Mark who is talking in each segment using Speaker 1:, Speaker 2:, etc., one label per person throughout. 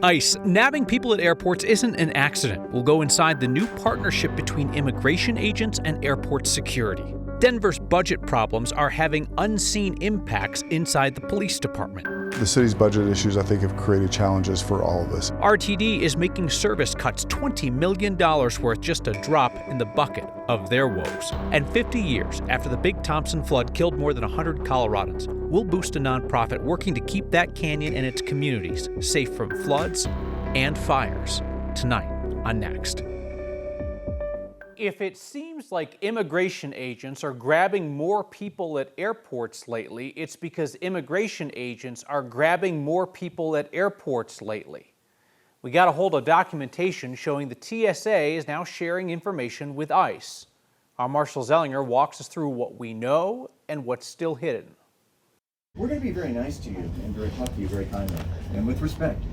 Speaker 1: ICE, nabbing people at airports isn't an accident. We'll go inside the new partnership between immigration agents and airport security. Denver's budget problems are having unseen impacts inside the police department.
Speaker 2: The city's budget issues, I think, have created challenges for all of us.
Speaker 1: RTD is making service cuts $20 million worth, just a drop in the bucket of their woes. And 50 years after the big Thompson flood killed more than 100 Coloradans, we'll boost a nonprofit working to keep that canyon and its communities safe from floods and fires. Tonight on Next. If it seems like immigration agents are grabbing more people at airports lately, it's because immigration agents are grabbing more people at airports lately. We got a hold of documentation showing the TSA is now sharing information with ICE. Our Marshall Zellinger walks us through what we know and what's still hidden.
Speaker 3: We're going to be very nice to you and very talk to you very kindly and with respect.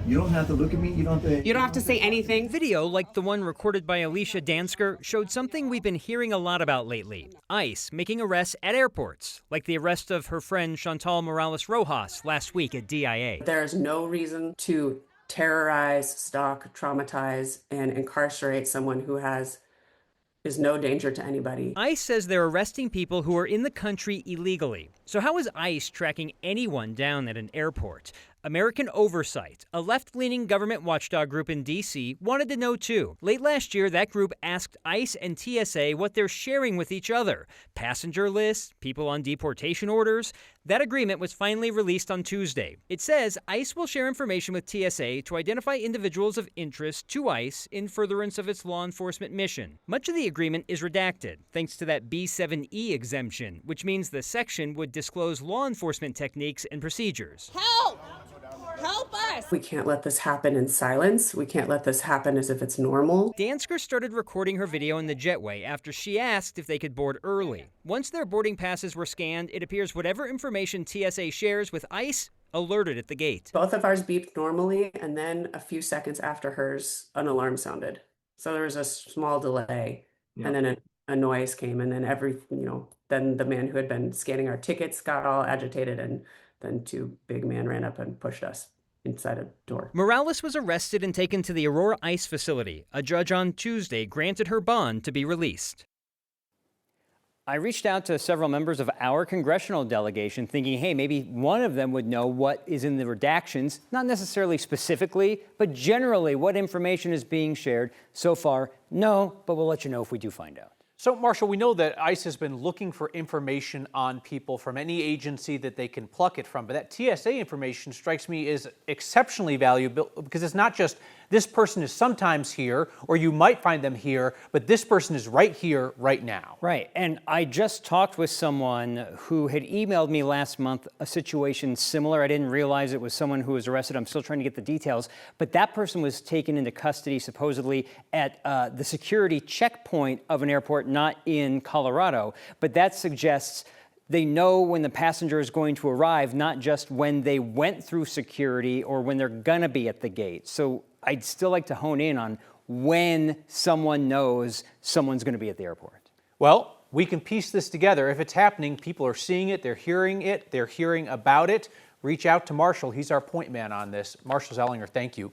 Speaker 3: You don't have to look at me. You don't have to
Speaker 4: say anything.
Speaker 5: Video like the one recorded by Alicia Dansker showed something we've been hearing a lot about lately. ICE making arrests at airports, like the arrest of her friend Chantal Morales Rojas last week at DIA.
Speaker 4: There's no reason to terrorize, stalk, traumatize, and incarcerate someone who is no danger to anybody.
Speaker 5: ICE says they're arresting people who are in the country illegally. So how is ICE tracking anyone down at an airport? American Oversight, a left-leaning government watchdog group in D.C., wanted to know too. Late last year, that group asked ICE and TSA what they're sharing with each other. Passenger lists, people on deportation orders. That agreement was finally released on Tuesday. It says ICE will share information with TSA to identify individuals of interest to ICE in furtherance of its law enforcement mission. Much of the agreement is redacted, thanks to that B7E exemption, which means the section would disclose law enforcement techniques and procedures.
Speaker 6: Help! Help us!
Speaker 4: We can't let this happen in silence. We can't let this happen as if it's normal.
Speaker 5: Dansker started recording her video in the jetway after she asked if they could board early. Once their boarding passes were scanned, it appears whatever information TSA shares with ICE alerted at the gate.
Speaker 4: Both of ours beeped normally, and then a few seconds after hers, an alarm sounded. So there was a small delay, and then a noise came, and then then the man who had been scanning our tickets got all agitated, and then two big men ran up and pushed us inside a door.
Speaker 5: Morales was arrested and taken to the Aurora ICE facility. A judge on Tuesday granted her bond to be released. I reached out to several members of our congressional delegation thinking, hey, maybe one of them would know what is in the redactions, not necessarily specifically, but generally what information is being shared. So far, no, but we'll let you know if we do find out.
Speaker 1: So, Marshall, we know that ICE has been looking for information on people from any agency that they can pluck it from, but that TSA information strikes me as exceptionally valuable because it's not just this person is sometimes here, or you might find them here, but this person is right here, right now.
Speaker 5: Right, and I just talked with someone who had emailed me last month a situation similar. I didn't realize it was someone who was arrested. I'm still trying to get the details, but that person was taken into custody supposedly at the security checkpoint of an airport, not in Colorado, but that suggests they know when the passenger is going to arrive, not just when they went through security or when they're gonna be at the gate. So I'd still like to hone in on when someone knows someone's gonna be at the airport.
Speaker 1: Well, we can piece this together. If it's happening, people are seeing it, they're hearing about it. Reach out to Marshall, he's our point man on this. Marshall Zellinger, thank you.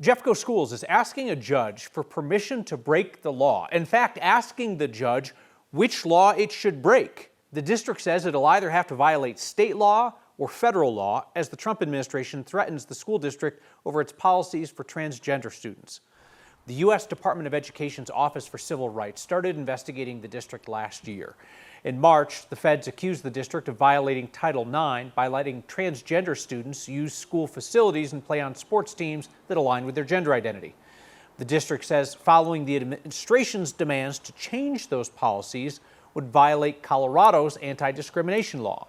Speaker 1: Jeffco Schools is asking a judge for permission to break the law. In fact, asking the judge which law it should break. The district says it'll either have to violate state law or federal law as the Trump administration threatens the school district over its policies for transgender students. The U.S. Department of Education's Office for Civil Rights started investigating the district last year. In March, the feds accused the district of violating Title IX by letting transgender students use school facilities and play on sports teams that align with their gender identity. The district says following the administration's demands to change those policies would violate Colorado's anti-discrimination law.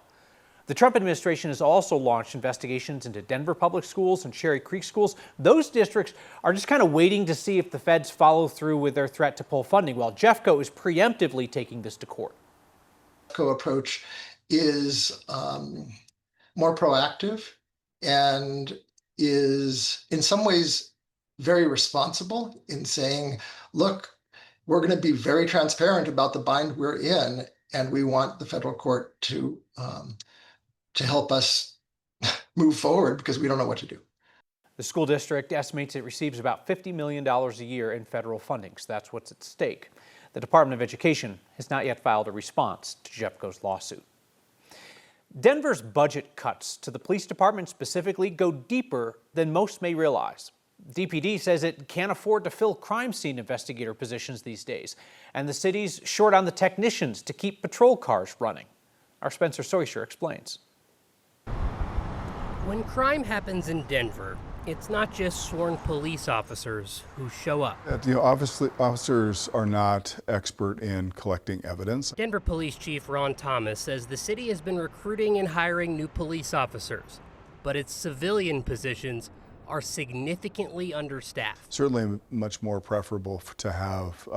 Speaker 1: The Trump administration has also launched investigations into Denver public schools and Cherry Creek schools. Those districts are just kind of waiting to see if the feds follow through with their threat to pull funding, while Jeffco is preemptively taking this to court.
Speaker 7: Jeffco approach is more proactive and is in some ways very responsible in saying, look, we're going to be very transparent about the bind we're in, and we want the federal court to help us move forward because we don't know what to do.
Speaker 1: The school district estimates it receives about $50 million a year in federal funding, so that's what's at stake. The Department of Education has not yet filed a response to Jeffco's lawsuit. Denver's budget cuts to the police department specifically go deeper than most may realize. DPD says it can't afford to fill crime scene investigator positions these days, and the city's short on the technicians to keep patrol cars running. Our Spencer Soysher explains.
Speaker 8: When crime happens in Denver, it's not just sworn police officers who show up.
Speaker 2: Obviously, officers are not expert in collecting evidence.
Speaker 8: Denver Police Chief Ron Thomas says the city has been recruiting and hiring new police officers, but its civilian positions are significantly understaffed.
Speaker 2: Certainly much more preferable to have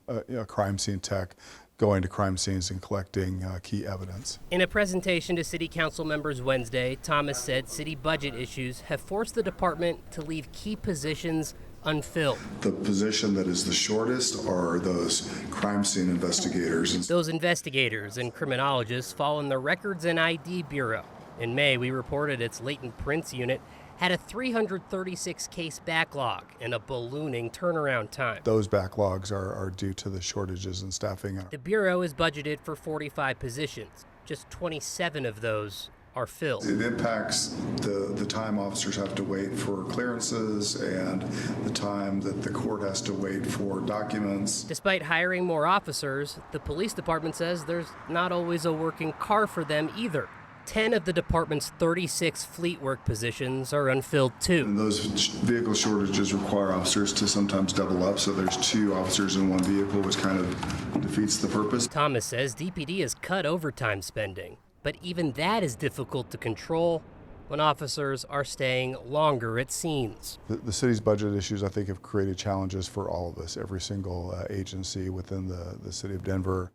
Speaker 2: a crime scene tech going to crime scenes and collecting key evidence.
Speaker 8: In a presentation to city council members Wednesday, Thomas said city budget issues have forced the department to leave key positions unfilled.
Speaker 2: The position that is the shortest are those crime scene investigators.
Speaker 8: Those investigators and criminologists fall in the Records and ID Bureau. In May, we reported its latent prints unit had a 336 case backlog and a ballooning turnaround time.
Speaker 2: Those backlogs are due to the shortages in staffing.
Speaker 8: The Bureau is budgeted for 45 positions. Just 27 of those are filled.
Speaker 2: It impacts the time officers have to wait for clearances and the time that the court has to wait for documents.
Speaker 8: Despite hiring more officers, the police department says there's not always a working car for them either. 10 of the department's 36 fleet work positions are unfilled too.
Speaker 2: And those vehicle shortages require officers to sometimes double up, so there's 2 officers in one vehicle, which kind of defeats the purpose.
Speaker 8: Thomas says DPD has cut overtime spending, but even that is difficult to control when officers are staying longer at scenes.
Speaker 2: The city's budget issues, I think, have created challenges for all of us, every single agency within the city of Denver.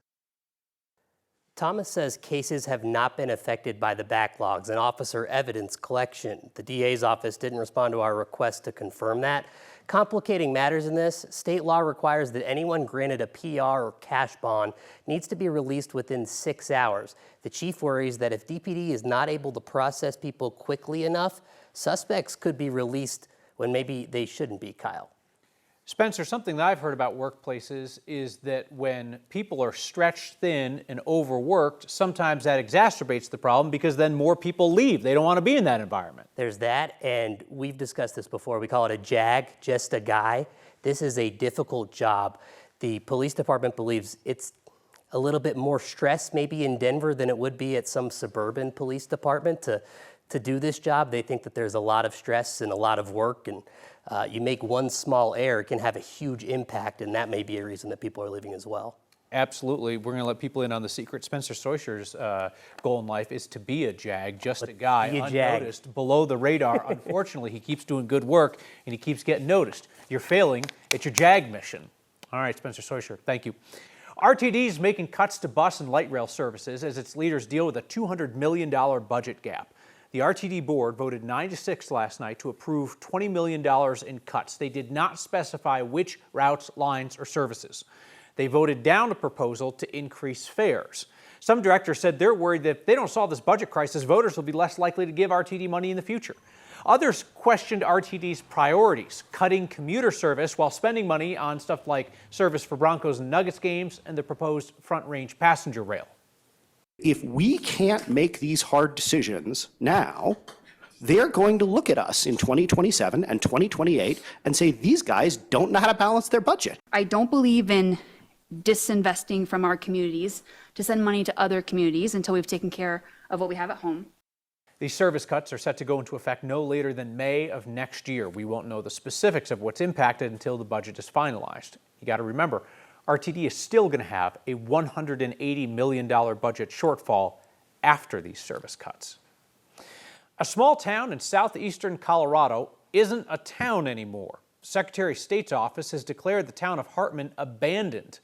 Speaker 8: Thomas says cases have not been affected by the backlogs and officer evidence collection. The DA's office didn't respond to our request to confirm that. Complicating matters in this, state law requires that anyone granted a PR or cash bond needs to be released within 6 hours. The chief worries that if DPD is not able to process people quickly enough, suspects could be released when maybe they shouldn't be, Kyle.
Speaker 1: Spencer, something that I've heard about workplaces is that when people are stretched thin and overworked, sometimes that exacerbates the problem because then more people leave. They don't want to be in that environment.
Speaker 8: There's that, and we've discussed this before. We call it a JAG, just a guy. This is a difficult job. The police department believes it's a little bit more stress maybe in Denver than it would be at some suburban police department to do this job. They think that there's a lot of stress and a lot of work, and you make one small error, it can have a huge impact, and that may be a reason that people are leaving as well.
Speaker 1: Absolutely. We're going to let people in on the secret. Spencer Soysher's goal in life is to be a JAG, just a guy, unnoticed, below the radar. Unfortunately, he keeps doing good work, and he keeps getting noticed. You're failing at your JAG mission. All right, Spencer Soysher, thank you. RTD is making cuts to bus and light rail services as its leaders deal with a $200 million budget gap. The RTD board voted 9-6 last night to approve $20 million in cuts. They did not specify which routes, lines, or services. They voted down a proposal to increase fares. Some directors said they're worried that if they don't solve this budget crisis, voters will be less likely to give RTD money in the future. Others questioned RTD's priorities, cutting commuter service while spending money on stuff like service for Broncos and Nuggets games and the proposed Front Range passenger rail.
Speaker 9: If we can't make these hard decisions now, they're going to look at us in 2027 and 2028 and say, these guys don't know how to balance their budget.
Speaker 10: I don't believe in disinvesting from our communities to send money to other communities until we've taken care of what we have at home.
Speaker 1: These service cuts are set to go into effect no later than May of next year. We won't know the specifics of what's impacted until the budget is finalized. You got to remember, RTD is still going to have a $180 million budget shortfall after these service cuts. A small town in southeastern Colorado isn't a town anymore. Secretary of State's office has declared the town of Hartman abandoned.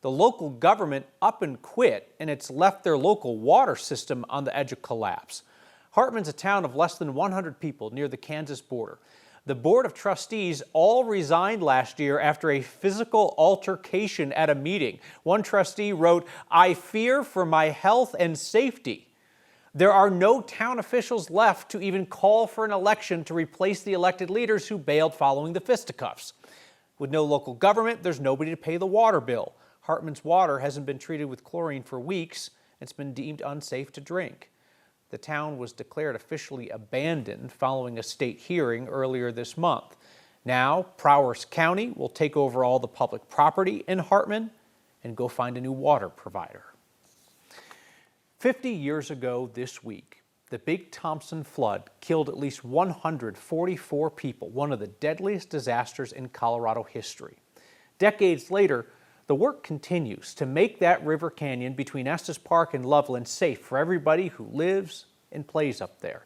Speaker 1: The local government up and quit, and it's left their local water system on the edge of collapse. Hartman's a town of less than 100 people near the Kansas border. The Board of Trustees all resigned last year after a physical altercation at a meeting. One trustee wrote, "I fear for my health and safety." There are no town officials left to even call for an election to replace the elected leaders who bailed following the fisticuffs. With no local government, there's nobody to pay the water bill. Hartman's water hasn't been treated with chlorine for weeks. It's been deemed unsafe to drink. The town was declared officially abandoned following a state hearing earlier this month. Now, Prowers County will take over all the public property in Hartman and go find a new water provider. 50 years ago this week, the Big Thompson flood killed at least 144 people, one of the deadliest disasters in Colorado history. Decades later, the work continues to make that river canyon between Estes Park and Loveland safe for everybody who lives and plays up there.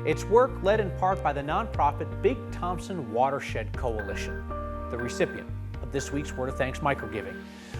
Speaker 1: It's work led in part by the nonprofit Big Thompson Watershed Coalition, the recipient of this week's Word of Thanks microgiving.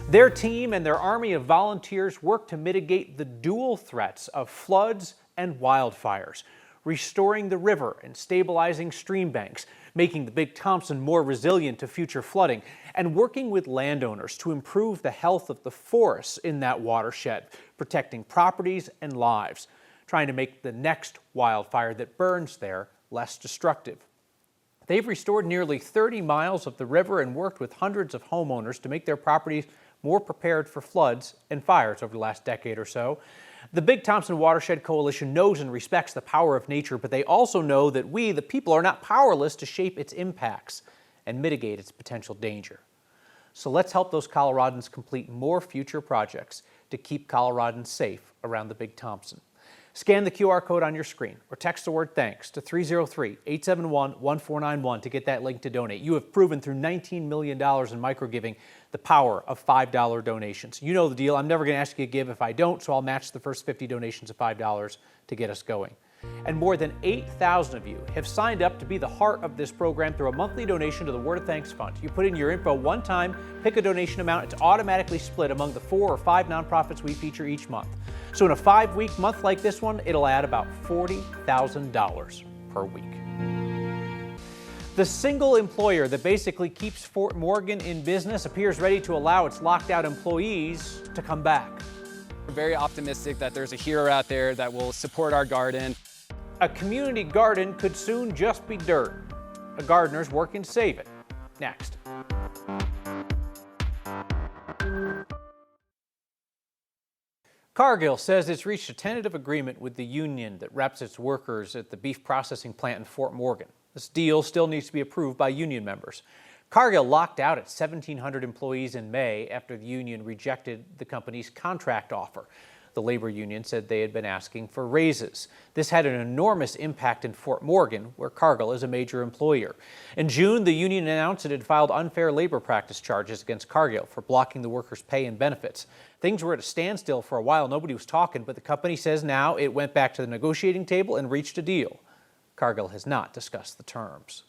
Speaker 1: Their team and their army of volunteers work to mitigate the dual threats of floods and wildfires, restoring the river and stabilizing stream banks, making the Big Thompson more resilient to future flooding, and working with landowners to improve the health of the forests in that watershed, protecting properties and lives, trying to make the next wildfire that burns there less destructive. They've restored nearly 30 miles of the river and worked with hundreds of homeowners to make their properties more prepared for floods and fires over the last decade or so. The Big Thompson Watershed Coalition knows and respects the power of nature, but they also know that we, the people, are not powerless to shape its impacts and mitigate its potential danger. So let's help those Coloradans complete more future projects to keep Coloradans safe around the Big Thompson. Scan the QR code on your screen or text the word THANKS to 303-871-1491 to get that link to donate. You have proven through $19 million in microgiving the power of $5 donations. You know the deal. I'm never going to ask you to give if I don't, so I'll match the first 50 donations of $5 to get us going. And more than 8,000 of you have signed up to be the heart of this program through a monthly donation to the Word of Thanks Fund. You put in your info one time, pick a donation amount, it's automatically split among the 4 or 5 nonprofits we feature each month. So in a 5-week month like this one, it'll add about $40,000 per week. The single employer that basically keeps Fort Morgan in business appears ready to allow its locked out employees to come back.
Speaker 11: We're very optimistic that there's a hero out there that will support our garden.
Speaker 1: A community garden could soon just be dirt. A gardener's working to save it. Next. Cargill says it's reached a tentative agreement with the union that reps its workers at the beef processing plant in Fort Morgan. This deal still needs to be approved by union members. Cargill locked out its 1,700 employees in May after the union rejected the company's contract offer. The labor union said they had been asking for raises. This had an enormous impact in Fort Morgan, where Cargill is a major employer. In June, the union announced it had filed unfair labor practice charges against Cargill for blocking the workers' pay and benefits. Things were at a standstill for a while. Nobody was talking, but the company says now it went back to the negotiating table and reached a deal. Cargill has not discussed the terms.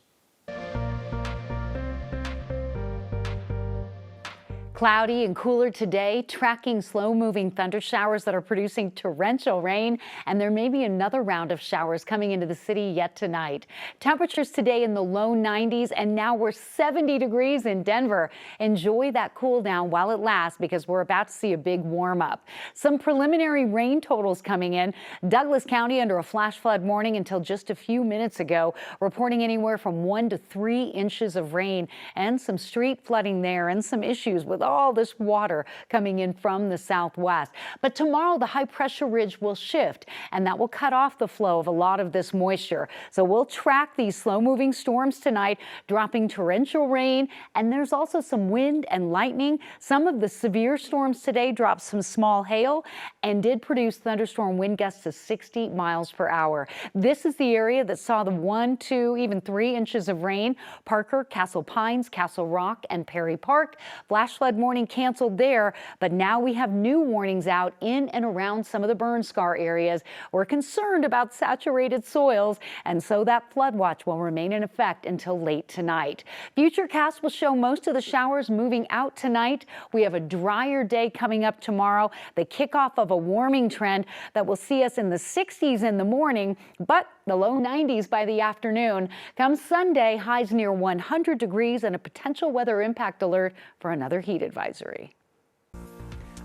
Speaker 12: Cloudy and cooler today, tracking slow-moving thunder showers that are producing torrential rain, and there may be another round of showers coming into the city yet tonight. Temperatures today in the low 90s, and now we're 70 degrees in Denver. Enjoy that cool down while it lasts, because we're about to see a big warm-up. Some preliminary rain totals coming in. Douglas County under a flash flood warning until just a few minutes ago, reporting anywhere from 1 to 3 inches of rain, and some street flooding there, and some issues with all this water coming in from the southwest. But tomorrow the high pressure ridge will shift, and that will cut off the flow of a lot of this moisture. So we'll track these slow moving storms tonight, dropping torrential rain, and there's also some wind and lightning. Some of the severe storms today dropped some small hail and did produce thunderstorm wind gusts to 60 miles per hour. This is the area that saw the 1, 2, even 3 inches of rain. Parker, Castle Pines, Castle Rock, and Perry Park. Flash flood warning canceled there, but now we have new warnings out in and around some of the burn scar areas. We're concerned about saturated soils, and so that flood watch will remain in effect until late tonight. Futurecast will show most of the showers moving out tonight. We have a drier day coming up tomorrow, the kickoff of a warming trend that will see us in the 60s in the morning, but the low 90s by the afternoon. Come Sunday, highs near 100 degrees and a potential weather impact alert for another heat advisory.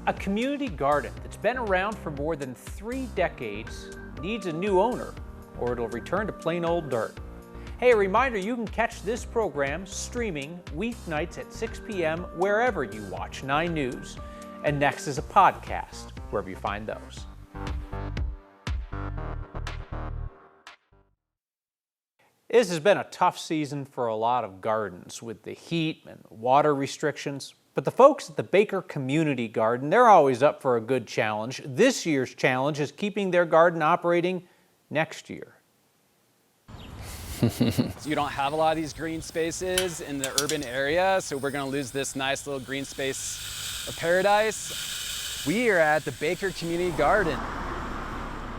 Speaker 1: A community garden that's been around for more than 3 decades needs a new owner, or it'll return to plain old dirt. Hey, a reminder, you can catch this program streaming weeknights at 6 p.m. wherever you watch 9 News. And next is a podcast, wherever you find those. This has been a tough season for a lot of gardens with the heat and water restrictions. But the folks at the Baker Community Garden, they're always up for a good challenge. This year's challenge is keeping their garden operating next year.
Speaker 11: You don't have a lot of these green spaces in the urban area, so we're going to lose this nice little green space of paradise. We are at the Baker Community Garden.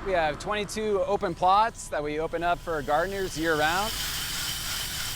Speaker 11: We have 22 open plots that we open up for gardeners year-round.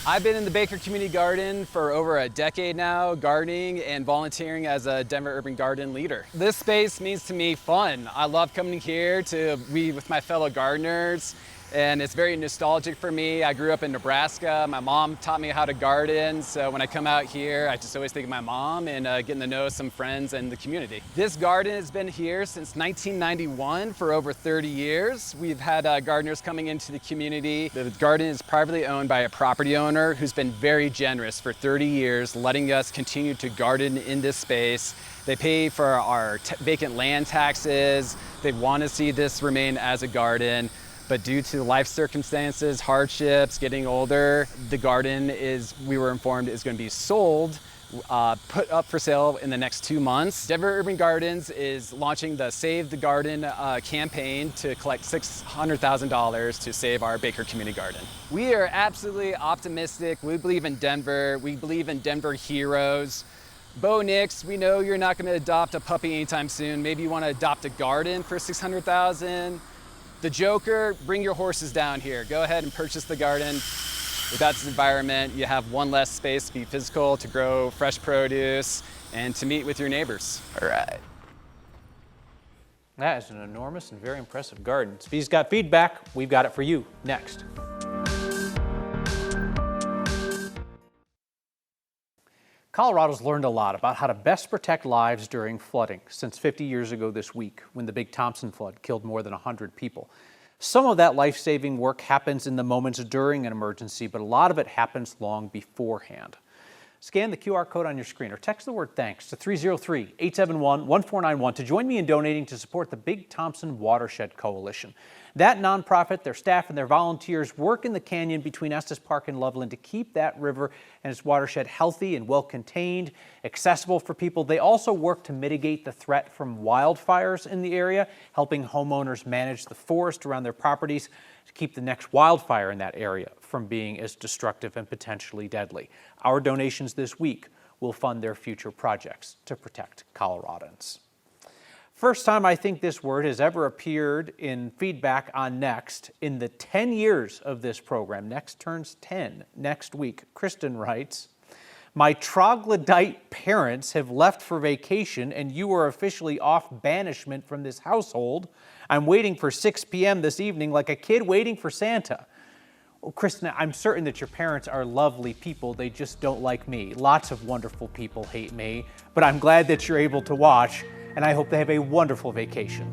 Speaker 11: I've been in the Baker Community Garden for over a decade now, gardening and volunteering as a Denver Urban Garden leader. This space means to me fun. I love coming here to be with my fellow gardeners, and it's very nostalgic for me. I grew up in Nebraska. My mom taught me how to garden, so when I come out here, I just always think of my mom and getting to know some friends and the community. This garden has been here since 1991 for over 30 years. We've had gardeners coming into the community. The garden is privately owned by a property owner who's been very generous for 30 years, letting us continue to garden in this space. They pay for our vacant land taxes. They want to see this remain as a garden. But due to life circumstances, hardships, getting older, the garden we were informed, is going to be sold, put up for sale in the next 2 months. Denver Urban Gardens is launching the Save the Garden campaign to collect $600,000 to save our Baker Community Garden. We are absolutely optimistic. We believe in Denver. We believe in Denver heroes. Bo Nix, we know you're not going to adopt a puppy anytime soon. Maybe you want to adopt a garden for $600,000. The Joker, bring your horses down here. Go ahead and purchase the garden. Without this environment, you have one less space to be physical, to grow fresh produce, and to meet with your neighbors. All right.
Speaker 1: That is an enormous and very impressive garden. If he's got feedback, we've got it for you next. Colorado's learned a lot about how to best protect lives during flooding since 50 years ago this week, when the big Thompson flood killed more than 100 people. Some of that life-saving work happens in the moments during an emergency, but a lot of it happens long beforehand. Scan the QR code on your screen or text the word thanks to 303-871-1491 to join me in donating to support the Big Thompson Watershed Coalition. That nonprofit, their staff, and their volunteers work in the canyon between Estes Park and Loveland to keep that river and its watershed healthy and well-contained, accessible for people. They also work to mitigate the threat from wildfires in the area, helping homeowners manage the forest around their properties to keep the next wildfire in that area from being as destructive and potentially deadly. Our donations this week will fund their future projects to protect Coloradans. First time I think this word has ever appeared in feedback on Next in the 10 years of this program. Next turns 10 next week. Kristen writes, "My troglodyte parents have left for vacation and you are officially off banishment from this household. I'm waiting for 6 p.m. this evening like a kid waiting for Santa." Well, Kristen, I'm certain that your parents are lovely people. They just don't like me. Lots of wonderful people hate me, but I'm glad that you're able to watch, and I hope they have a wonderful vacation.